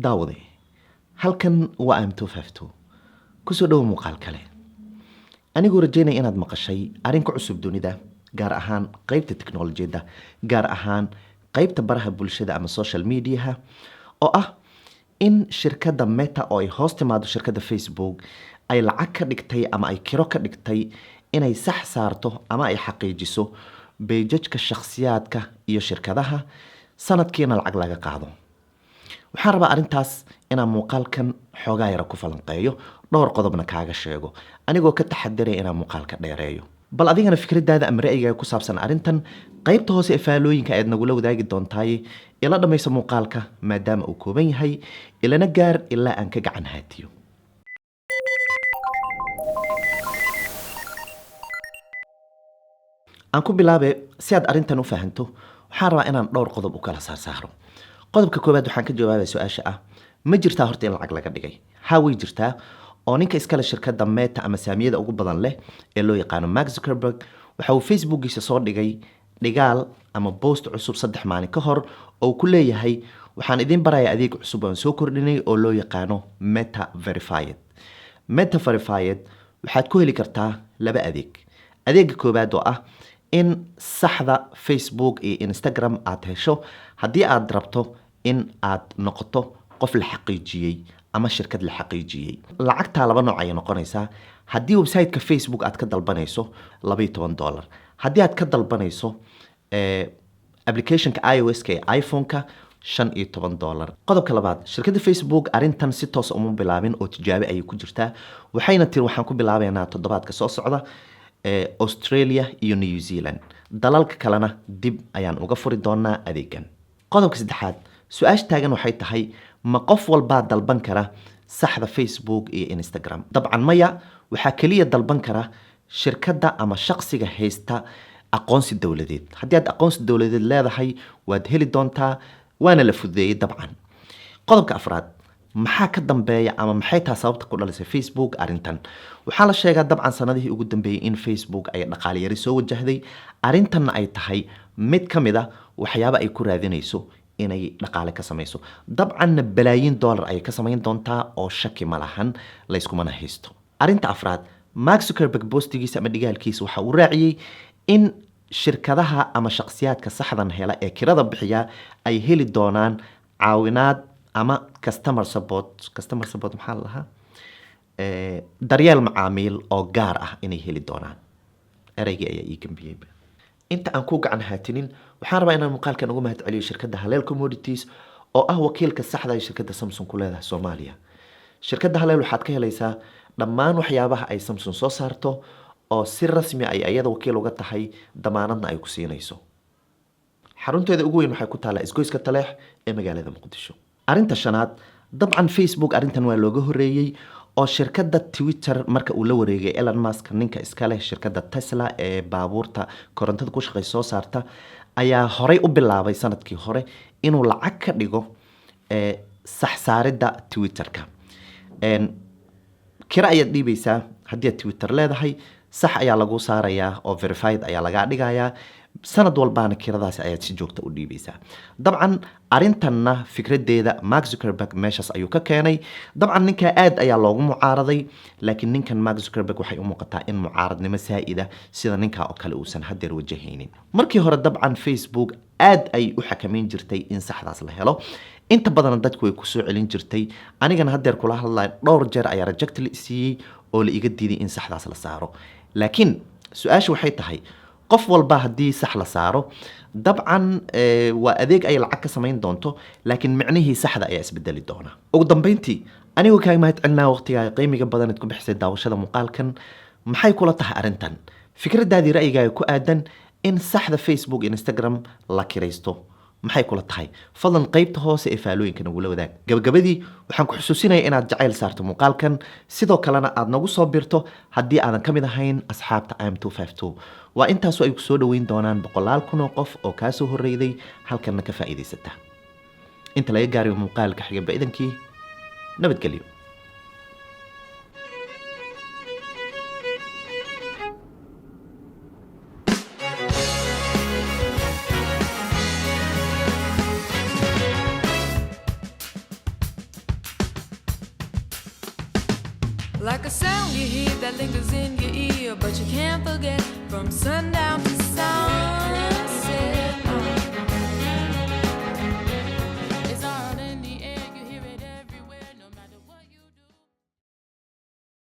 daawade halkan waa M252 kusoo dhow muuqaal kale anigoo rajeynaya inaad maqashay arrin ku cusub dunida gaar ahaan qaybta tiknoolajiyada gaar ahaan qaybta baraha bulshada ama social media oo ah in shirkadda Meta oo ay hoos timaado shirkadda Facebook ay lacag ka dhigtay ama ay kiro ka dhigtay inay sax saarto ama ay xaqiijiso beejajka shakhsiyaadka iyo shirkadaha sanadkiina lacag laga qaado waxaan rabaa arrintaas inaan muuqaalkan xoogaa yara ku falanqeeyo dhowr qodobna kaaga sheego anigoo ka taxadiraya inaan muuqaalka dheereeyo bal adigana fikradaada ama ra'yigaaga ku saabsan arrintan qaybta hoose ee faalooyinka aad nagula wadaagi doontaay ila dhamaysa muuqaalka maadaama uu kooban yahay ilana gaar ilaa aan ka gacan haatiyo aan ku bilaabe si aad arrintan u fahanto waxaan rabaa inaan dhowr qodob u kala saaro qodobka koowaad waxaan ka jawaabay su'aasha ah ma jirtaa horta in lacag laga dhigay haa way jirtaa oo ninka iskale shirkadda Meta ama saamiyada ugu badan leh ee loo yaqaano Mark Zuckerberg waxa uu Facebookiisa soo dhigay dhigaal ama post cusub 3 maalin ka hor oo ku leeyahay waxaan idin barayaa adeeg cusub oo soo kordhinay oo loo yaqaano Meta Verified waxaad ku heli kartaa laba adeeg adeega koowaad oo ah in saxda Facebook iyo Instagram aad hesho haddii aad rabto in aad noqoto qof la xaqiijiyay ama shirkad la xaqiijiyay lacagta laba nooc ay noqonaysaa haddii website-ka Facebook aad ka dalbanayso $12 haddii aad ka dalbanayso application-ka iOS-ka ee iPhone-ka $15 qodobka labaad shirkadda Facebook arrintan si toos uma bilaabin oo tijaabo ay ku jirtaa waxayna tiri waxaan ku bilaabaynaa toddobaadka soo socda Australia iyo New Zealand dalalka kalena dib ayaan uga furi doonaa adeegan qodobka saddexaad su'aasha taagan waxay tahay ma qof walba dalban kara saxda Facebook iyo Instagram dabcan maya waxa kaliya dalban kara shirkadda ama shakhsiga haysta aqoonsi dawladeed haddii aad aqoonsi dawladeed leedahay waad heli doontaa waana la fududeeyay dabcan qodobka afraad maxaa ka dambeeya ama maxay tahay sababta ku dhalisay Facebook arrintan waxaa la sheegaa dabcan sanadihii ugu dambeeyay in Facebook ay dhaqaale yari soo wajahday arrintanna ay tahay mid ka mid ah waxyaabo ay ku raadinayso inay dhaqaale ka samayso dabcanna balaayiin dollar ay ka samayn doontaa oo shaki ma lahan layskumana haysto arrinta afraad Mark Zuckerberg postigiisa ama dhigaalkiisa waxa uu raaciyay in shirkadaha ama shakhsiyaadka saxdan hela ee kirada bixiya ay heli doonaan caawinaad ama customer support maxaa la dhahaa daryeel macaamiil oo gaar ah inay heli doonaan eraygii ayaa ii gambiyey inta aan ku gacan haatinin waxaan rabaa inaan muuqaalkan ugu mahad celiyo shirkadda Haleel Commodities oo ah wakiilka saxda ah ee shirkadda Samsung ku leedahay Soomaaliya shirkadda Haleel waxaad ka helaysaa dhammaan waxyaabaha ay Samsung soo saarto oo si rasmi ah ay ayada wakiil uga tahay damaanadna ay ku siinayso xarunteeda ugu weyn waxay ku taalaa isgoyska Taleex ee magaalada Muqdisho arrinta shanaad dabcan Facebook arrintan waa looga horeeyay oo shirkadda Twitter marka uu la wareegay Elon Musk ninka iska leh shirkadda Tesla ee baabuurta korontada ku shaqeysa soo saarta ayaa horey u bilaabay sanadkii hore inuu lacag ka dhigo sax saaridda Twitter-ka kira ayaad dhiibaysaa haddii aad Twitter leedahay sax ayaa lagu saarayaa oo verified ayaa laga dhigayaa sanad walbaana kiradaasi ayaad si joogta u dhiibaysaa dabcan arrintanna fikradeeda Mark Zuckerberg meeshaas ayuu ka keenay dabcan ninka aad ayaa loogu mucaaraday laakiin ninkan Mark Zuckerberg waxay u muuqataa in mucaaradnimo saa'ida sida ninka oo kale uusan hadeer wajahaynin markii hore dabcan Facebook aad ay u xakameyn jirtay in saxdaas la helo inta badan dadku way ku soo celin jirtay anigana hadeer kula hadlay dhowr jeer ayaa reject la siiyay oo la iga diiday in saxdaas la saaro laakiin su'aashu waxay tahay qof walba haddii sax la saaro dabcan waa adeeg ay lacag ka samayn doonto laakiin micnihii saxda ayaa isbedeli doona ugu dambeyntii anigoo kaaga mahad celinaa waqtigaaga qiimiga badan aad ku bixisay daawashada muuqaalkan maxay kula tahay arrintan fikradaadii ra'yigaaga ku aadan in saxda Facebook iyo Instagram la kiraysto maxay kula tahay fadlan qaybta hoose ee faalooyinka nagula wadaag gabagabadii waxaan ku xusuusinayaa inaad jacayl saarto muuqaalkan sidoo kalena aad nagu soo birto haddii aadan ka mid ahayn asxaabta M252 waa intaasoo ay ku soo dhoweyn doonaan boqolaal kun oo qof oo kaa soo horreeyday halkanna ka faa'iidaysata inta laga gaarayo muuqaalka xiga ba'idankii nabadgelyo Like a sound you hear that lingers in your ear, but you can't forget from sundown to sun.